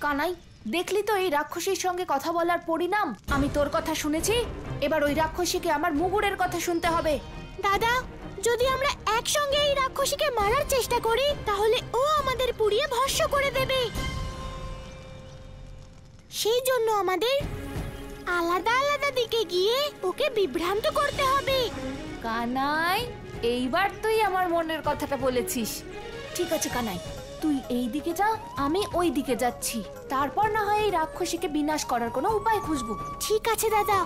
কানাই, দেখলি তো এই রাক্ষসীর সঙ্গে কথা বলার পরিণাম। আমি তোর কথা শুনেছি, এবার ওই রাক্ষসীকে আমার মুগুরের কথা শুনতে হবে। দাদা, যদি আমরা একসঙ্গে এই রাক্ষসীকে মারার চেষ্টা করি তাহলে ও আমাদের পুড়িয়ে ভস্ম করে দেবে। সেই জন্য আমাদের আলাদা আলাদা দিকে গিয়ে ওকে বিভ্রান্ত করতে হবে। কানাই, এইবার তুই আমার মনের কথাটা বলেছিস। ঠিক আছে কানাই, তুই এই দিকে যা, আমি ওই দিকে যাচ্ছি। তারপর না হয় এই রাক্ষসীকে বিনাশ করার কোনো উপায় খুঁজবো। ঠিক আছে দাদা।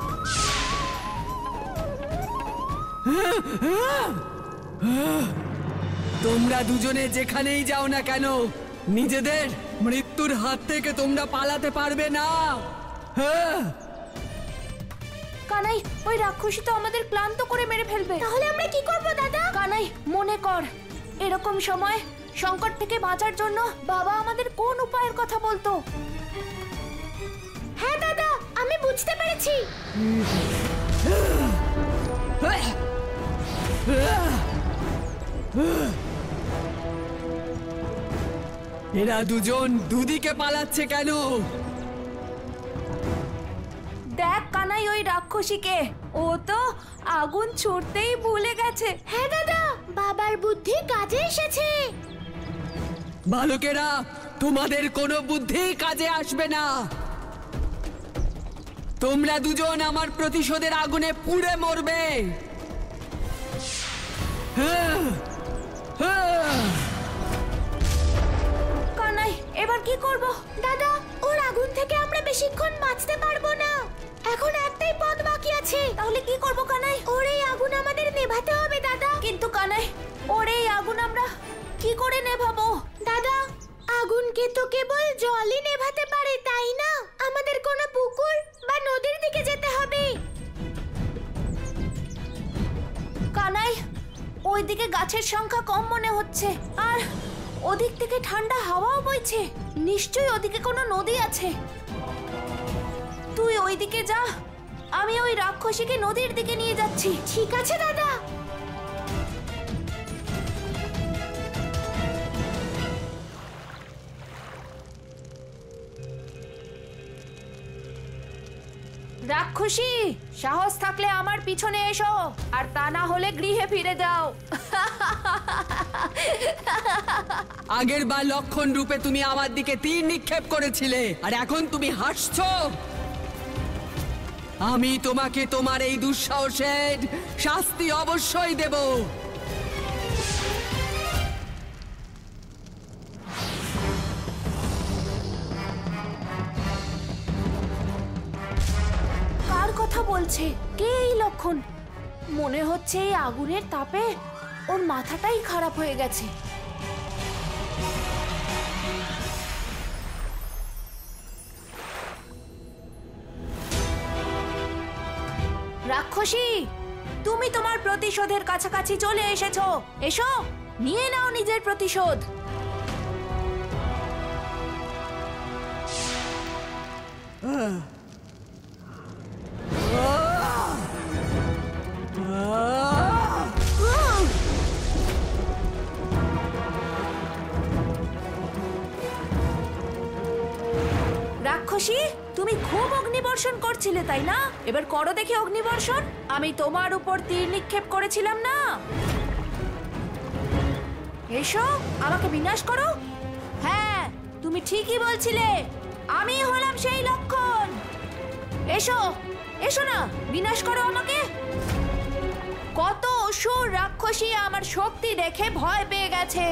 তোমরা দুজনে যেখানেই যাও না কেন, নিজেদের মৃত্যুর হাত থেকে তোমরা পালাতে পারবে না। কানাই, ওই রাক্ষসী তো আমাদের ক্লান্ত করে মেরে ফেলবে। তাহলে আমরা কি করব দাদা? কানাই, মনে কর এরকম সময় সংকট থেকে বাঁচার জন্য বাবা আমাদের কোন উপায়ের কথা বলতো। হ্যাঁ দাদা, আমি বুঝতে পেরেছি। এরা দুজন দুদিকে পালাচ্ছে কেন? দেখ কানাই, ওই রাক্ষসীকে, ও তো আগুন ছুড়তেই ভুলে গেছে। হ্যাঁ দাদা, বাবার বুদ্ধি কাজে এসেছে। বালকেরা, তোমাদের কোনো বুদ্ধি কাজে আসবে না। তোমরা দুজন আমার প্রতিশোধের আগুনে পুড়ে মরবে। কানাই, এবার কি করব? দাদা, ওর আগুন থেকে আমরা বেশিক্ষণ বাঁচতে পারবো না। এখন একটাই পথ বাকি আছে। তাহলে কি করব কানাই? ওর এই আগুন আমাদের নেভাতে হবে দাদা। কিন্তু কানাই, ওর এই আগুন আমরা কি করে নেভাবো? দাদা, আগুনকে তো কেবল জলই নেভাতে পারে, তাই না? আমাদের কোনো পুকুর বা নদীর দিকে যেতে হবে। কানাই, ওইদিকে গাছের সংখ্যা কম মনে হচ্ছে, আর ওদিক থেকে ঠান্ডা হাওয়াও বইছে। নিশ্চয়ই ওদিকে কোনো নদী আছে। তুই ওইদিকে যা, আমি ওই রাক্ষসীকে নদীর দিকে নিয়ে যাচ্ছি। ঠিক আছে দাদা। রাক্ষসী, সাহস থাকলে আমার পিছনে এসো, আর তা না হলে গৃহে ফিরে যাও। আগের বার লক্ষণ রূপে তুমি আমার দিকে তীর নিক্ষেপ করেছিলে, আর এখন তুমি হাসছো। আমি তোমাকে তোমার এই দুঃসাহসের শাস্তি অবশ্যই দেব। কার কথা বলছে? কে এই লক্ষণ? মনে হচ্ছে এই আগুনের তাপে ওর মাথাটাই খারাপ হয়ে গেছে। রাক্ষসী, তুমি তোমার প্রতিশোধের কাছাকাছি চলে এসেছো। এসো, নিয়ে নাও নিজের প্রতিশোধ। রাক্ষসী, তুমি খুব অগ্নিবর্ষণ করছিলে, তাই না? এবার করো দেখি অগ্নিবর্ষণ। আমি তোমার উপর তীর নিক্ষেপ করেছিলাম না? এসো, আমাকে বিনাশ করো। হ্যাঁ, তুমি ঠিকই বলছিলে, আমি হলাম সেই লক্ষণ। এসো, এসো না, বিনাশ করো আমাকে। কত অসুর রাক্ষসী আমার শক্তি দেখে ভয় পেয়ে গেছে।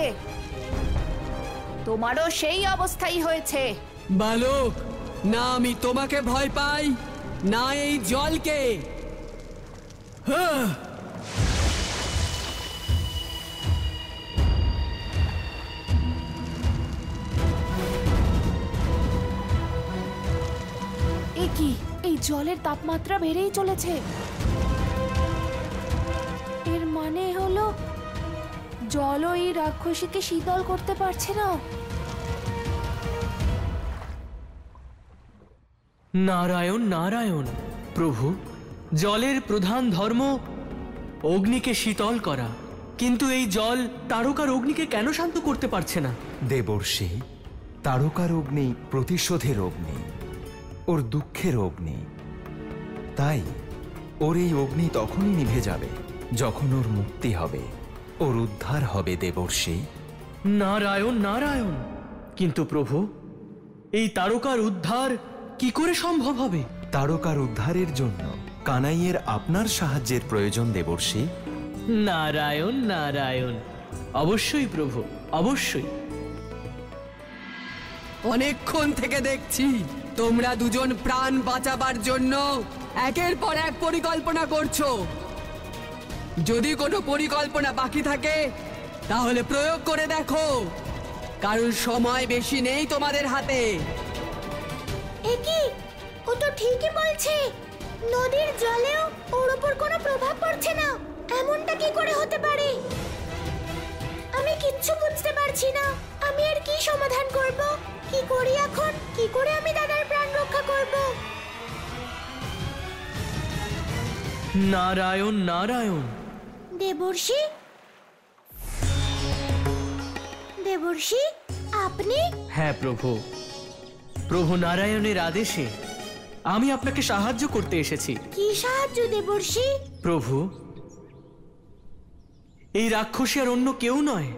তোমারও সেই অবস্থাই হয়েছে। বালক, না আমি তোমাকে ভয় পাই, না এই জলকে। এ কি, এই জলের তাপমাত্রা বেড়েই চলেছে। এর মানে হলো জলও এই রাক্ষসীকে শীতল করতে পারছে না। নারায়ণ নারায়ণ। প্রভু, জলের প্রধান ধর্ম অগ্নিকে শীতল করা, কিন্তু এই জল তারকার অগ্নিকে কেন শান্ত করতে পারছে না? দেবর্ষি, তারকার অগ্নি প্রতিশোধের অগ্নি, ওর দুঃখের অগ্নি। তাই ওর এই অগ্নি তখনই নিভে যাবে যখন ওর মুক্তি হবে, ওর উদ্ধার হবে দেবর্ষি। নারায়ণ নারায়ণ, কিন্তু প্রভু এই তারকার উদ্ধার কি করে সম্ভব হবে? তারকার উদ্ধারের জন্য কানাইয়ের আপনার সাহায্যের প্রয়োজন দেবর্ষি। নারায়ণ নারায়ণ, অবশ্যই প্রভু, অবশ্যই। অনেকক্ষণ থেকে দেখছি তোমরা দুজন প্রাণ বাঁচাবার জন্য একের পর এক পরিকল্পনা করছো। যদি কোনো পরিকল্পনা বাকি থাকে তাহলে প্রয়োগ করে দেখো, কারণ সময় বেশি নেই তোমাদের হাতে। একই, ও তো ঠিকই বলছে। নদীর জলেও ওর উপর কোনো প্রভাব পড়ছে না। এমনটা কি করে হতে পারে? আমি কিচ্ছু বুঝতে পারছি না। আমি এর কি সমাধান করব? কি করি এখন? কি করে আমি দাদার প্রাণ রক্ষা করব? নারায়ণ নারায়ণ। দেবর্ষি, দেবর্ষি, আপনি? হ্যাঁ প্রভু, প্রভু নারায়ণের আদেশে আমি আপনাকে সাহায্য করতে এসেছি। কি সাহায্য দেবর্ষি? প্রভু, এই রাক্ষসী আর অন্য কেউ নয়,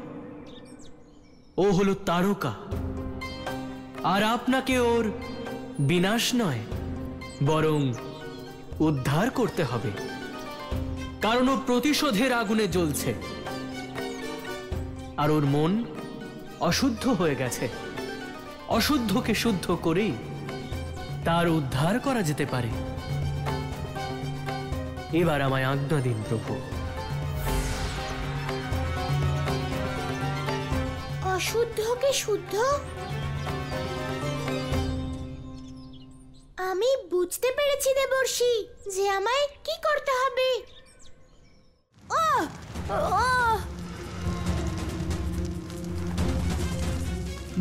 ও হলো তারকা। আর আপনাকে ওর বিনাশ নয়, বরং উদ্ধার করতে হবে, কারণ ও প্রতিশোধের আগুনে জ্বলছে আর ওর মন অশুদ্ধ হয়ে গেছে। অশুদ্ধকে শুদ্ধ করেই তার উদ্ধার করা যেতে পারে। এবার আমায় আজ্ঞা দিন প্রভু। অশুদ্ধকে শুদ্ধ? আমি বুঝতে পেরেছি দেবর্ষি যে আমায় কি করতে হবে।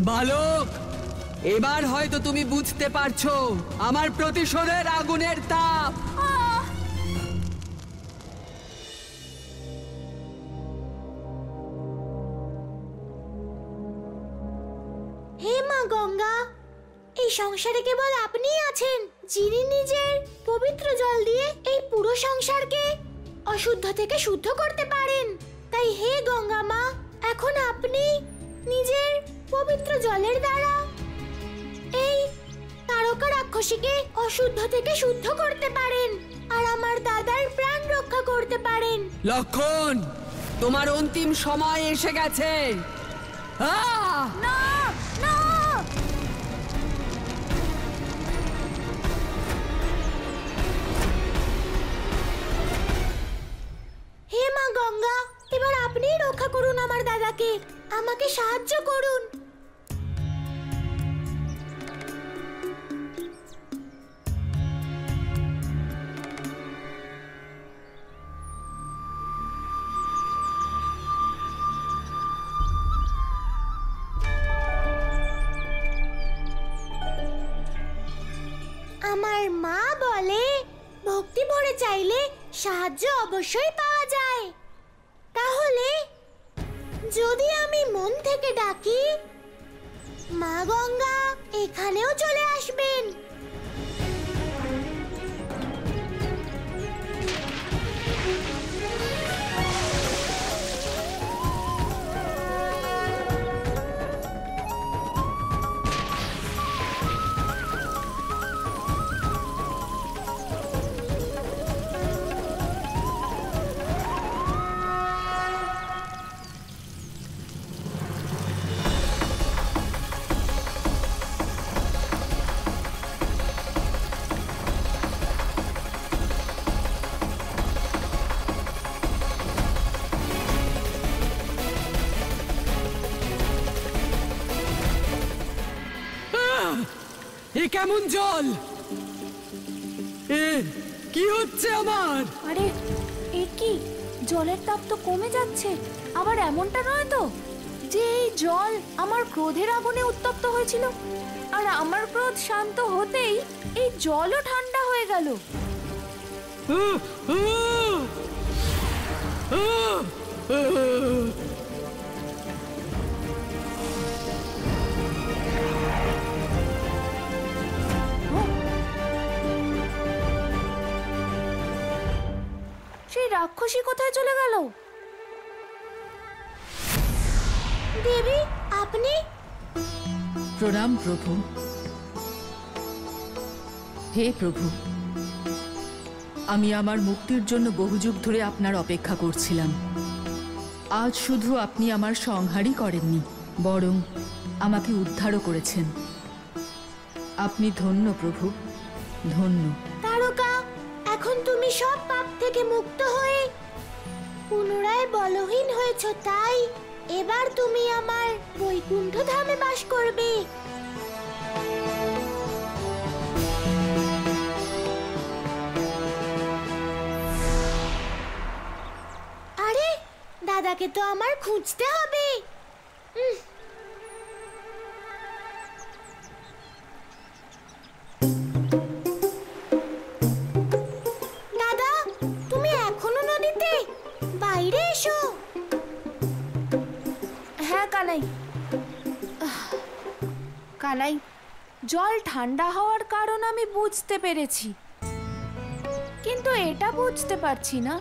বালক, এবার হয়তো তুমি বুঝতে পারছো আমার প্রতিশোধের আগুনের তাপ। হে মা গঙ্গা, এই সংসারে কেবল আপনিই আছেন যিনি নিজের পবিত্র জল দিয়ে এই পুরো সংসারকে অশুদ্ধ থেকে শুদ্ধ করতে পারেন। তাই হে গঙ্গা মা, এখন আপনি নিজের পবিত্র জলের দ্বারা এই তারকা রাক্ষসীকে অশুদ্ধ থেকে শুদ্ধ করতে পারেন আর আমার দাদার প্রাণ রক্ষা করতে পারেন। লক্ষণ, তোমার অন্তিম সময় এসে গেছে। না না, হে মা গঙ্গা, এবার আপনিই রক্ষা করুন আমার দাদাকে। আমাকে সাহায্য করুন। আমার মা বলে ভক্তি ভরে চাইলে সাহায্য অবশ্যই পাওয়া যায়। তাহলে যদি আমি মন থেকে ডাকি, মা গঙ্গা এখানেও চলে আসবেন। এ কেমন জল? কি হচ্ছে আমার? আরে এ কি, জলের তাপ তো কমে যাচ্ছে। আবার এমনটা নয় তো যে এই জল আমার ক্রোধের আগুনে উত্তপ্ত হয়েছিল, আর আমার ক্রোধ শান্ত হতেই এই জলও ঠান্ডা হয়ে গেল। রাক্ষসী কোথায় চলে গেল? দেবী, আপনি? প্রণাম প্রভু। হে প্রভু, আমি আমার মুক্তির জন্য বহু যুগ ধরে আপনার অপেক্ষা করছিলাম। আজ শুধু আপনি আমার সংহারই করেননি, বরং আমাকে উদ্ধারও করেছেন। আপনি ধন্য প্রভু, ধন্য। তারকা, এখন তুমি সব পাপ থেকে মুক্ত হয়ে পুনরায় বলহীন হয়েছ, তাই এবার তুমি আমার বৈকুণ্ঠ ধামে বাস করবে। আরে, দাদাকে তো আমার খুঁজতে হবে। দাদা, তুমি এখনো নদীতে? বাইরে এসো। হ্যাঁ কানাই। কানাই, জল ঠান্ডা হওয়ার কারণ আমি বুঝতে পেরেছি, কিন্তু এটা বুঝতে পারছি না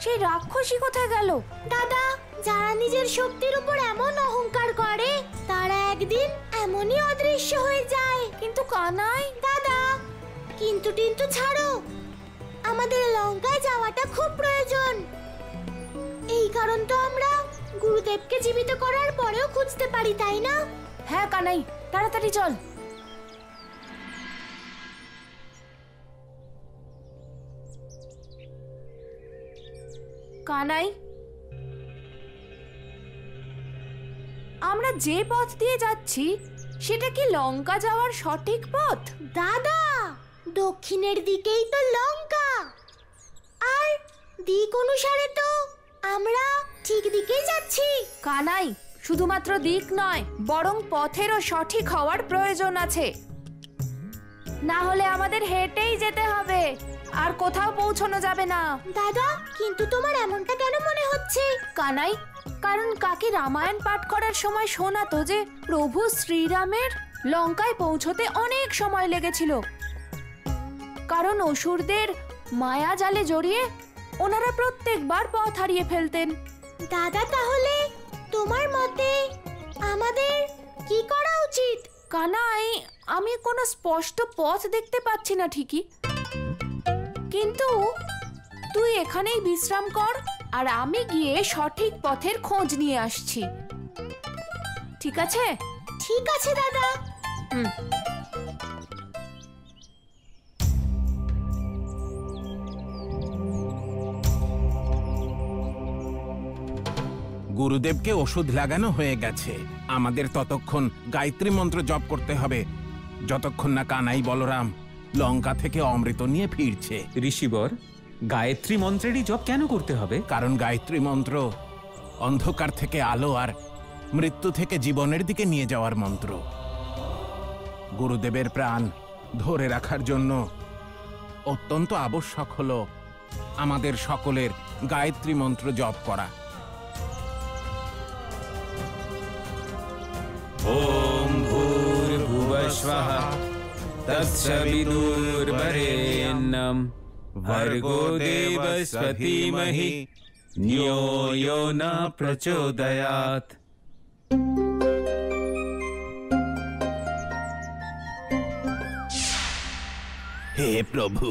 সেই রাক্ষসী কোথায় গেল। দাদা, যারা নিজের শক্তির উপর এমন অহংকার করে তারা একদিন এমনই অদৃশ্য হয়ে যায়। কিন্তু কানাই, দাদা, কিন্তু টিন্তু ছাড়ো, আমাদের লঙ্কায় যাওয়াটা খুব প্রয়োজন। এই কারণ তো আমরা গুরুদেবকে জীবিত করার পরেও খুঁজতে পারি, তাই না? হ্যাঁ কানাই, তাড়াতাড়ি চল। কানাই, আমরা যে পথ দিয়ে যাচ্ছি সেটা কি লঙ্কা যাওয়ার সঠিক পথ? দাদা, দক্ষিণের দিকেই তো লঙ্কা, আর দিক অনুসারে তো আমরা ঠিক দিকেই যাচ্ছি। কানাই, শুধুমাত্র দিক নয়, বরং পথেরও সঠিক হওয়ার প্রয়োজন আছে। না হলে আমাদের হেঁটেই যেতে হবে, আর কোথাও পৌঁছানো যাবে না। দাদা, কিন্তু তোমার এমনটা কেন মনে হচ্ছে? কানাই, কারণ কাকি রামায়ণ পাঠ করার সময় শোনাতো যে প্রভু শ্রীরামের লঙ্কায় পৌঁছতে অনেক সময় লেগেছিল, কারণ অসুরদের মায়া জালে জড়িয়ে ওনারা প্রত্যেকবার পথ হারিয়ে ফেলতেন। দাদা, তাহলে তোমার মতে আমাদের কি করা উচিত? কানাই, আমি কোনো স্পষ্ট পথ দেখতে পাচ্ছি না ঠিকই, কিন্তু তুই এখানেই বিশ্রাম কর, আর আমি গিয়ে সঠিক পথের খোঁজ নিয়ে আসছি। ঠিক আছে? ঠিক আছে দাদা। গুরুদেবকে ওষুধ লাগানো হয়ে গেছে। আমাদের ততক্ষণ গায়ত্রী মন্ত্র জপ করতে হবে, যতক্ষণ না কানাই বলরাম লঙ্কা থেকে অমৃত নিয়ে ফিরছে। ঋষিবর, গায়ত্রী মন্ত্রেরই জপ কেন করতে হবে? কারণ গায়ত্রী মন্ত্র অন্ধকার থেকে আলো আর মৃত্যু থেকে জীবনের দিকে নিয়ে যাওয়ার মন্ত্র। গুরুদেবের প্রাণ ধরে রাখার জন্য অত্যন্ত আবশ্যক হলো আমাদের সকলের গায়ত্রী মন্ত্র জপ করা। ওম ভূর্ভুবস্বঃ তৎসবিতুর্বরেণ্যং ভর্গো দেবস্য ধীমহি ধিয়ো यो न প্রচোদয়াৎ। হে প্রভু,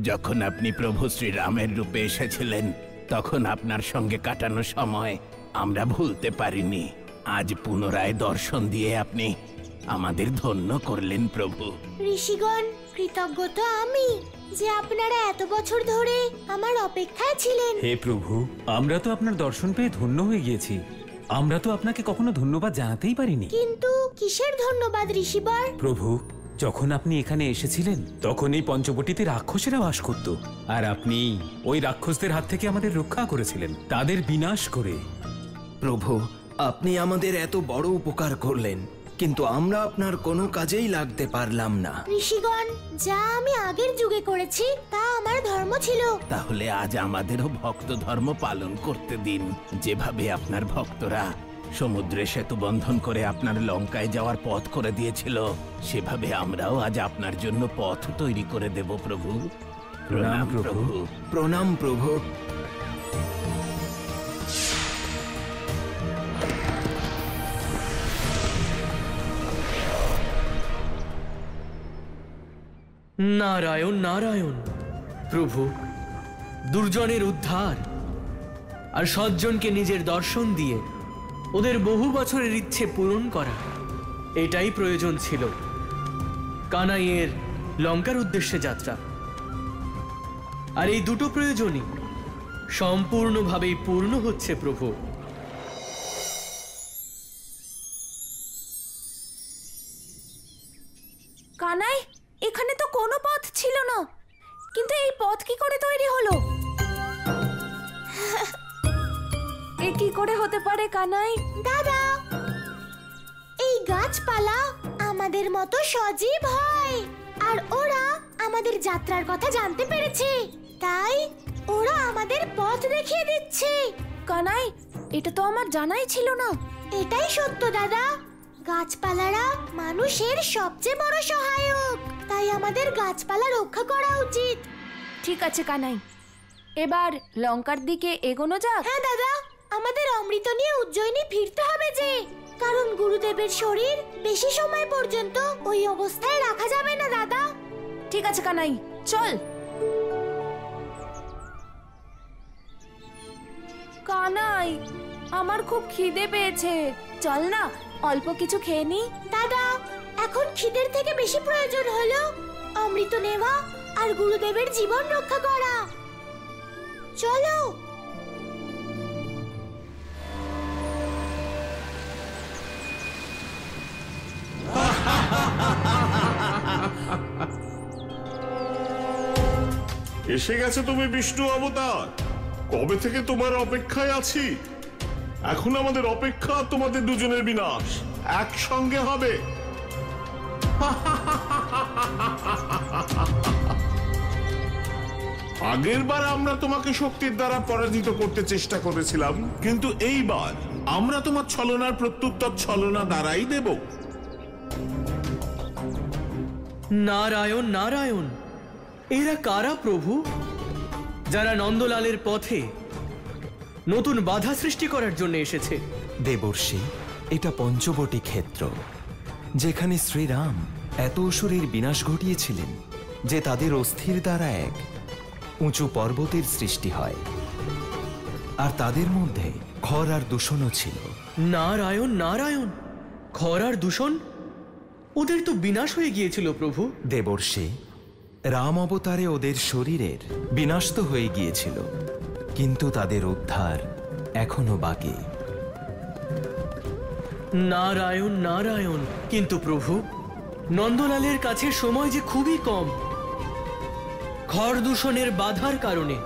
যখন আপনি প্রভু শ্রীরামের রূপে এসেছিলেন তখন আপনার সঙ্গে কাটানো সময় আমরা ভুলতে পারিনি। আজ পুনরায় দর্শন দিয়ে আপনি আমাদের ধন্য করলেন প্রভু। ঋষিগণ, কৃতজ্ঞ তো আমি যে আপনারা এত বছর ধরে আমার অপেক্ষায় ছিলেন। হে প্রভু, আমরা তো আপনার দর্শন পেয়ে ধন্য হয়ে গিয়েছি। আমরা তো আপনাকে কখনো ধন্যবাদ জানাতেই পারিনি। কিন্তু কিসের ধন্যবাদ ঋষিবর? প্রভু, যখন আপনি এখানে এসেছিলেন তখন এই পঞ্চবটিতে রাক্ষসেরা বাস করত, আর আপনি ওই রাক্ষসদের হাত থেকে আমাদের রক্ষা করেছিলেন, তাদের বিনাশ করে। প্রভু, আপনি আমাদের এত বড় উপকার করলেন, কিন্তু আমরা আপনার কোনো কাজেই লাগতে পারলাম না। ঋষিগণ, যা আমি আগের যুগে করেছি তা আমার ধর্ম ছিল। তাহলে আজ আমাদেরও ভক্ত ধর্ম পালন করতে দিন। যেভাবে আপনার ভক্তরা সমুদ্রে সেতু বন্ধন করে আপনার লঙ্কায় যাওয়ার পথ করে দিয়েছিল, সেভাবে আমরাও আজ আপনার জন্য পথ তৈরি করে দেব প্রভু। প্রণাম প্রভু। প্রণাম প্রভু। নারায়ণ নারায়ণ। প্রভু, দুর্জনের উদ্ধার আর সজ্জনকে নিজের দর্শন দিয়ে ওদের বহু বছরের ইচ্ছে পূরণ করা, এটাই প্রয়োজন ছিল কানাইয়ের লঙ্কার উদ্দেশ্যে যাত্রা। আর এই দুটো প্রয়োজনই সম্পূর্ণভাবেই পূর্ণ হচ্ছে প্রভু। কানাই, এখানে তো কোনো পথ ছিল না, কিন্তু এই পথ কি করে তৈরি হলো? এ কি করে হতে পারে কানাই? দাদা, এই গাছপালা আমাদের মতো সজীব হয়, আর ওরা আমাদের যাত্রার কথা জানতে পেরেছে, তাই ওরা আমাদের পথ দেখিয়ে দিচ্ছে। কানাই, এটা তো আমার জানাই ছিল না। এটাই সত্য দাদা, গাছপালারা মানুষের সবচেয়ে বড় সহায়ক, তাই আমাদের গাছপালা রক্ষা করা উচিত। ঠিক আছে কানাই, এবার লঙ্কার দিকে এগোনো যাক। হ্যাঁ দাদা, আমাদের অমৃত নিয়ে উজ্জয়িনী ফিরতে হবে যে, কারণ গুরুদেবের শরীর বেশি সময় পর্যন্ত ওই অবস্থায় রাখা যাবে না দাদা। ঠিক আছে কানাই, চল। কানাই, আমার খুব খিদে পেয়েছে, চল না অল্প কিছু খেয়ে নি। দাদা, এখন খিদের থেকে বেশি প্রয়োজন হলো অমৃত নেওয়া আর গুরুদেবের জীবন রক্ষা করা। চলো। এসে গেছে তুমি বিষ্ণু অবতার। কবে থেকে তোমার অপেক্ষায় আছি। এখন আমাদের অপেক্ষা তোমাদের দুজনের বিনাশ একসঙ্গে হবে। আগের বার আমরা তোমাকে শক্তির দ্বারা পরাজিত করতে চেষ্টা করেছিলাম, কিন্তু এইবার আমরা তোমার ছলনার প্রত্যুত্তর ছলনা দ্বারাই দেব। নারায়ণ নারায়ণ, এরা কারা প্রভু, যারা নন্দলালের পথে নতুন বাধা সৃষ্টি করার জন্য এসেছে? দেবর্ষি, এটা পঞ্চবটী ক্ষেত্র, যেখানে শ্রীরাম এত অসুরের বিনাশ ঘটিয়েছিলেন যে তাদের অস্থির দ্বারা এক উঁচু পর্বতের সৃষ্টি হয়, আর তাদের মধ্যে খর আর দূষণও ছিল। নারায়ণ নারায়ণ, খর আর দূষণ, ওদের তো বিনাশ হয়ে গিয়েছিল প্রভু। দেবর্ষি, রাম অবতারে ওদের শরীরের বিনাশ তো হয়ে গিয়েছিল, কিন্তু তাদের উদ্ধার এখনো বাকি। নারায়ণ নারায়ণ, কিন্তু প্রভু, নন্দলালের কাছে সময় যে খুবই কম। খর দূষণের বাধার কারণে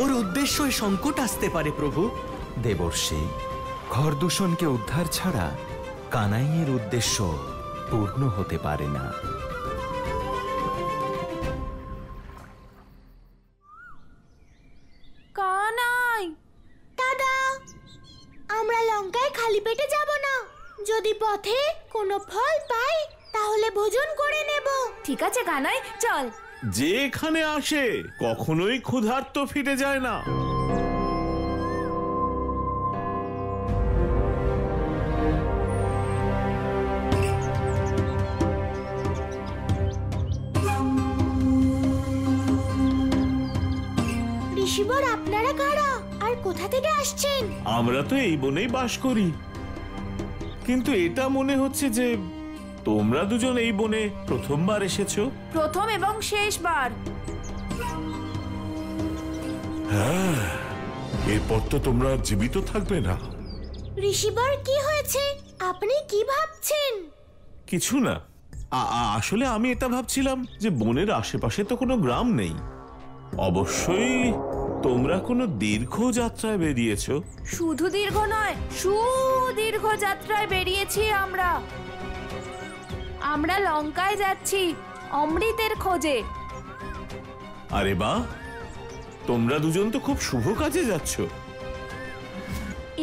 ওর উদ্দেশ্যই সংকট আসতে পারে প্রভু। দেবর্ষি, খর দূষণকে উদ্ধার ছাড়া কানাইয়ের উদ্দেশ্য পূর্ণ হতে পারে না। কানাই, দাদা, আমরা লঙ্কায় খালি পেটে যাব না। যদি পথে কোনো ফল পাই তাহলে ভোজন করে নেব। ঠিক আছে কানাই, চল। যে এখানে আসে কখনোই ক্ষুধার্ত ফিরে যায় না। ঋষিবর, আপনারা কারা আর কোথা থেকে আসছেন? আমরা তো এই বনেই বাস করি, কিন্তু এটা মনে হচ্ছে যে তোমরা দুজন এই বনে প্রথমবার এসেছো। প্রথম এবং শেষবার। হ্যাঁ, এরপর তো তোমরা জীবিত থাকবে না। ঋষিবর, কি হয়েছে? আপনি কি ভাবছেন? কিছু না, আসলে আমি এটা ভাবছিলাম যে বনের আশেপাশে তো কোনো গ্রাম নেই। অবশ্যই তোমরা কোনো দীর্ঘ যাত্রায় বেরিয়েছো। শুধু দীর্ঘ নয়, সুদীর্ঘ যাত্রায় বেরিয়েছি আমরা। আমরা লঙ্কায় যাচ্ছি অমৃতের খোঁজে। আরে বাহ, তোমরা দুজন তো খুব শুভ কাজে যাচ্ছ।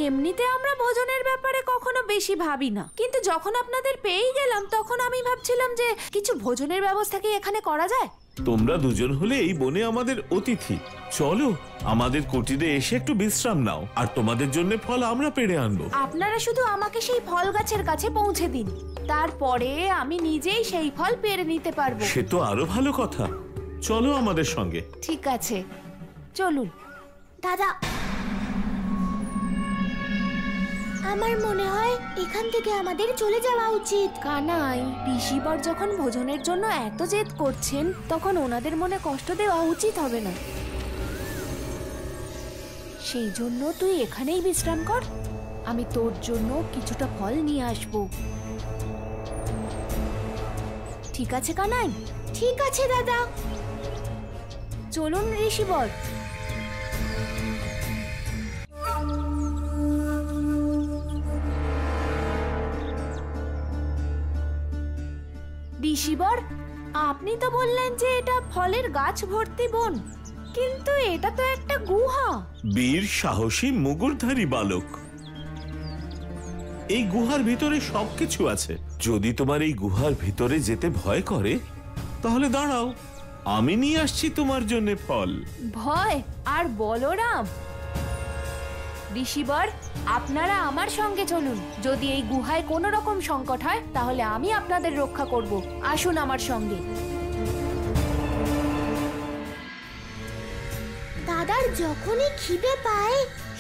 এমনিতে আমরা ভোজনের ব্যাপারে কখনো বেশি ভাবি না, কিন্তু যখন আপনাদের পেয়েই গেলাম তখন আমি ভাবছিলাম যে কিছু ভোজনের ব্যবস্থা কি এখানে করা যায়। তোমরা দুজন হলে এই বনে আমাদের অতিথি। চলো আমাদের কুটিরে এসে একটু বিশ্রাম নাও, আর তোমাদের জন্য ফল আমরা পেড়ে আনবো। আপনারা শুধু আমাকে সেই ফল গাছের কাছে পৌঁছে দিন, তারপরে আমি নিজেই সেই ফল পেড়ে নিতে পারবো। সে তো আরো ভালো কথা। চলো আমাদের সঙ্গে। ঠিক আছে, চলুন। দাদা, আমার মনে হয় এখান থেকে আমাদের চলে যাওয়া উচিত। কানাই, ঋষিবর যখন ভোজনের জন্য এত জেদ করছেন তখন ওনাদের মনে কষ্ট দেওয়া উচিত হবে না। সেই জন্য তুই এখানেই বিশ্রাম কর, আমি তোর জন্য কিছুটা ফল নিয়ে আসবো। ঠিক আছে কানাই? ঠিক আছে দাদা। চলুন ঋষিবর। ঋষিবর, আপনি তো বললেন যে এটা ফলের গাছ ভর্তি বন, কিন্তু এটা তো একটা গুহা। বীর সাহসী মুগুরধারী বালক, এই গুহার ভিতরে সবকিছু আছে। যদি তোমার এই গুহার ভিতরে যেতে ভয় করে তাহলে দাঁড়াও, আমি নিয়ে আসছি তোমার জন্য ফল। ভয় আর বলরাম? ঋষিবর, আপনারা আমার সঙ্গে চলুন। যদি এই গুহায় কোনো রকম সংকট হয় তাহলে আমি আপনাদের রক্ষা করব। আসুন আমার সঙ্গে। দাদার যখনই খিদে পায়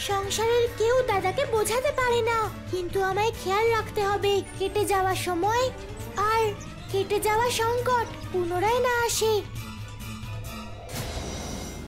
সংসারের কেউ দাদাকে বোঝাতে পারে না, কিন্তু আমায় খেয়াল রাখতে হবে কেটে যাওয়া সময় আর কেটে যাওয়া সংকট পুনরায় না আসে।